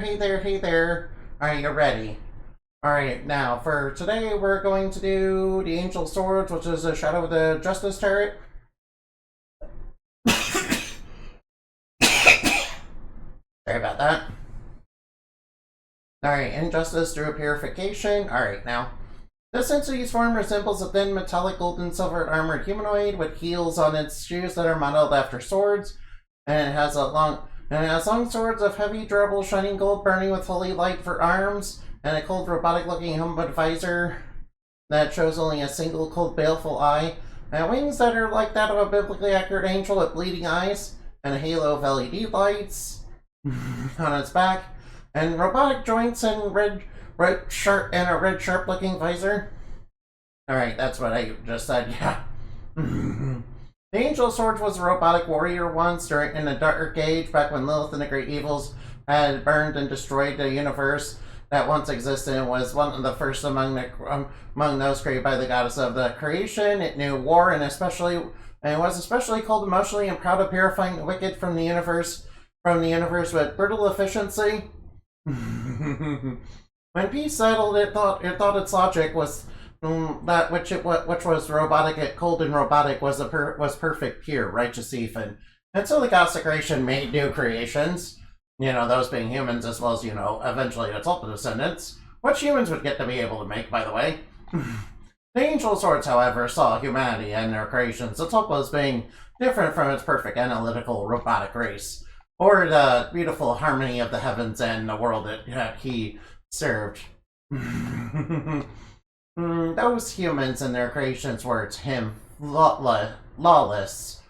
Hey there. Are you ready? Alright, now for today we're going to do the Angel Swords, which is a Shadow of the Justice turret. Sorry about that. Alright, Injustice through Purification. Alright, now. This entity's form resembles a thin metallic gold and silver armored humanoid with heels on its shoes that are modeled after swords, and it has long swords of heavy, durable, shining gold burning with holy light for arms, and a cold, robotic-looking helmet visor that shows only a single cold, baleful eye, and wings that are like that of a biblically accurate angel with bleeding eyes, and a halo of LED lights on its back, and robotic joints and a red sharp-looking visor. Alright, that's what I just said, yeah. The Angel Sword was a robotic warrior once in a dark age, back when Lilith and the Great Evils had burned and destroyed the universe that once existed, and was one of the first among those created by the goddess of the creation. It knew war and was especially cold emotionally and proud of purifying the wicked from the universe with brutal efficiency. When peace settled, it thought its logic was that which was robotic, cold and robotic, was perfect, pure, righteous, even. And so the gods of creation made new creations, those being humans as well as, eventually its ultimate descendants, which humans would get to be able to make, by the way. The Angel Swords, however, saw humanity and their creations, its hope as being different from its perfect analytical robotic race, or the beautiful harmony of the heavens and the world that he served. Those humans and their creations were to him lawless,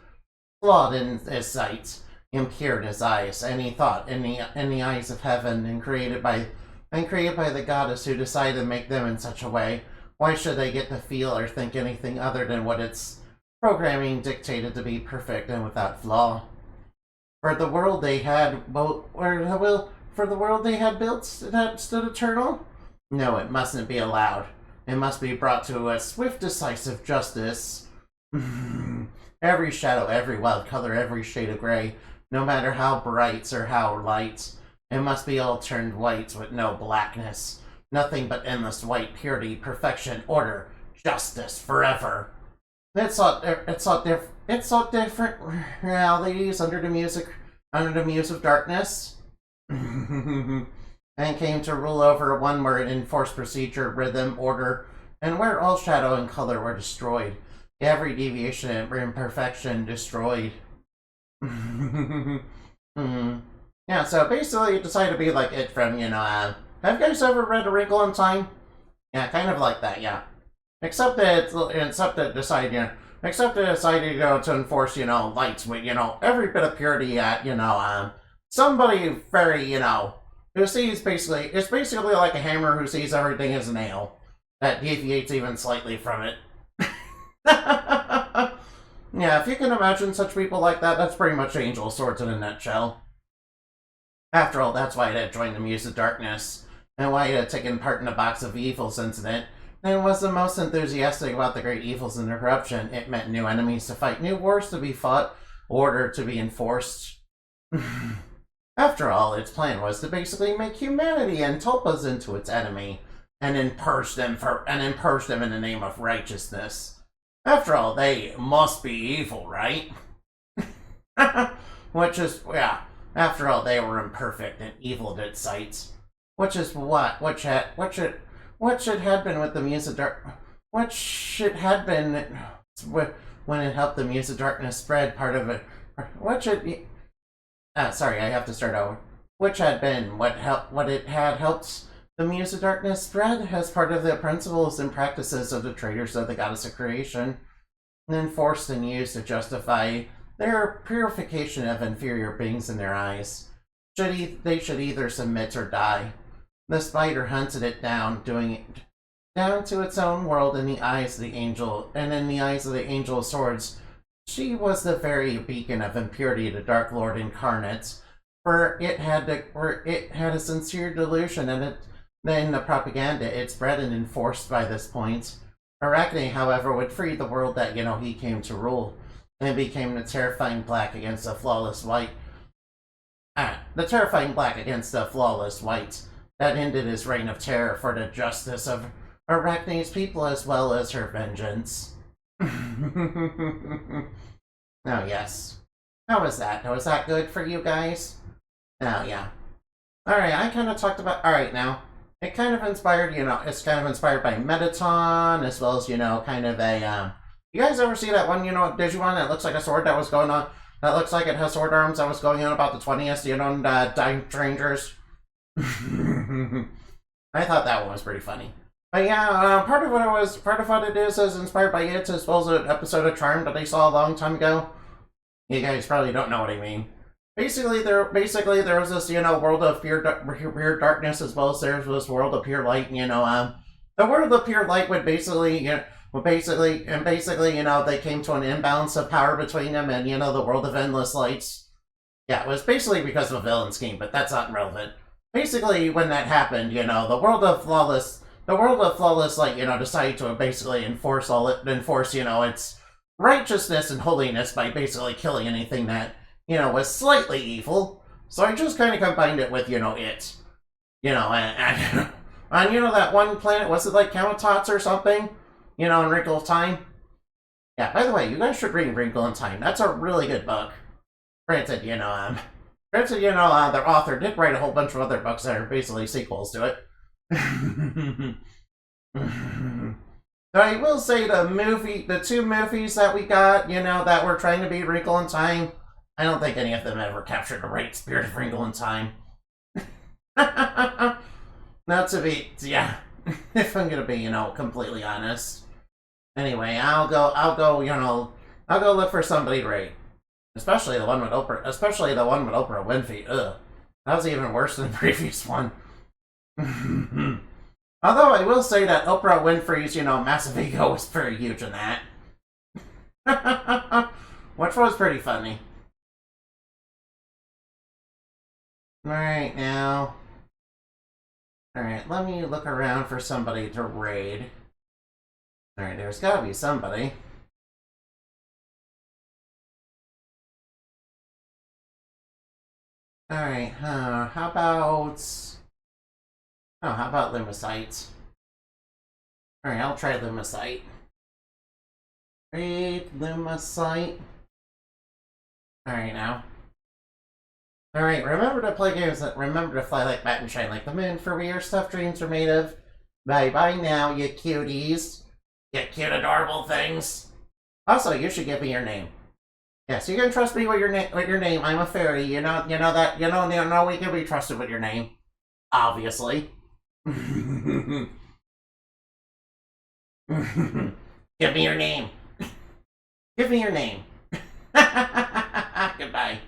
flawed in his sight, impure in his eyes, and he thought in the eyes of heaven, and created by the goddess who decided to make them in such a way. Why should they get to feel or think anything other than what its programming dictated to be perfect and without flaw? For the world they had built, it had stood eternal? No, it mustn't be allowed. It must be brought to a swift, decisive justice. Every shadow, every wild color, every shade of gray, no matter how bright or how light, it must be all turned white with no blackness. Nothing but endless white, purity, perfection, order, justice, forever. It sought different realities under the muse of darkness. And came to rule over one where it enforced procedure, rhythm, order, and where all shadow and color were destroyed. Every deviation and imperfection destroyed. Yeah, so basically it decided to be like it from, have you guys ever read A Wrinkle in Time? Yeah, kind of like that, yeah. Except that it decided to enforce, lights with, every bit of purity at, somebody very, who sees it's basically like a hammer who sees everything as a nail that deviates even slightly from it. Yeah, if you can imagine such people like that, that's pretty much Angel Swords in a nutshell. After all, that's why it had joined the Muse of Darkness, and why it had taken part in the Box of Evils incident, and was the most enthusiastic about the great evils and their corruption. It meant new enemies to fight, new wars to be fought, order to be enforced. After all, its plan was to basically make humanity and tulpas into its enemy, and then purge them in the name of righteousness. After all, they must be evil, right? After all, they were imperfect and evil at its sights. What should have been with the Muse of Dark? What should have been when it helped the Muse of Darkness spread part of it? What should be? Sorry, I have to start over. Which had been what it had helped the Muse of Darkness spread as part of the principles and practices of the traders of the goddess of creation, and enforced and used to justify their purification of inferior beings in their eyes. They should either submit or die. The spider hunted it down, doing it down to its own world in the eyes of the angel, and in the eyes of the Angel Swords. She was the very beacon of impurity, the Dark Lord incarnate, for it had a sincere delusion, and then the propaganda it spread and enforced by this point. Arachne, however, would free the world that, he came to rule, and became the terrifying black against the flawless white. The terrifying black against the flawless white. That ended his reign of terror for the justice of Arachne's people as well as her vengeance. Oh, yes. How was that? Was that good for you guys? Oh, yeah. Alright, I kind of talked about... Alright, now. It kind of inspired, it's kind of inspired by Metaton, as well as, kind of a, You guys ever see that one, Digimon that looks like a sword that was going on? That looks like it has sword arms that was going on about the 20th, Dying Strangers? I thought that one was pretty funny. But yeah, part of what it is inspired by it, as well as an episode of Charm that I saw a long time ago. You guys probably don't know what I mean. Basically, there was this, world of pure darkness, as well as there was this world of pure light. The world of pure light would basically, they came to an imbalance of power between them, and the world of endless lights. Yeah, it was basically because of a villain scheme, but that's not relevant. Basically, when that happened, the world of flawless light, decided to basically enforce its righteousness and holiness by basically killing anything that was slightly evil. So I just kind of combined it with, it. And that one planet, was it like Countertots or something? In Wrinkle of Time? Yeah, by the way, you guys should read Wrinkle in Time. That's a really good book. Granted, the author did write a whole bunch of other books that are basically sequels to it. So I will say the two movies that we got, that were trying to be Wrinkle in Time, I don't think any of them ever captured the right spirit of Wrinkle in Time. Not to be, yeah, if I'm gonna be, completely honest. Anyway, I'll go look for somebody great. Especially the one with Oprah Winfrey. Ugh. That was even worse than the previous one. Although I will say that Oprah Winfrey's, massive ego was very huge in that. Which was pretty funny. Alright, now. Alright, let me look around for somebody to raid. Alright, there's gotta be somebody. Alright, how about... Oh, how about Lumicite? Alright, I'll try Lumicite. Raid Lumicite. Alright, now. Alright, remember to play games that remember to fly like bat and shine like the moon, for we are stuff dreams are made of. Bye-bye now, you cuties. You cute, adorable things. Also, you should give me your name. Yes, you can trust me with your name. I'm a fairy. You know we can be trusted with your name. Obviously. Give me your name. Give me your name. Goodbye.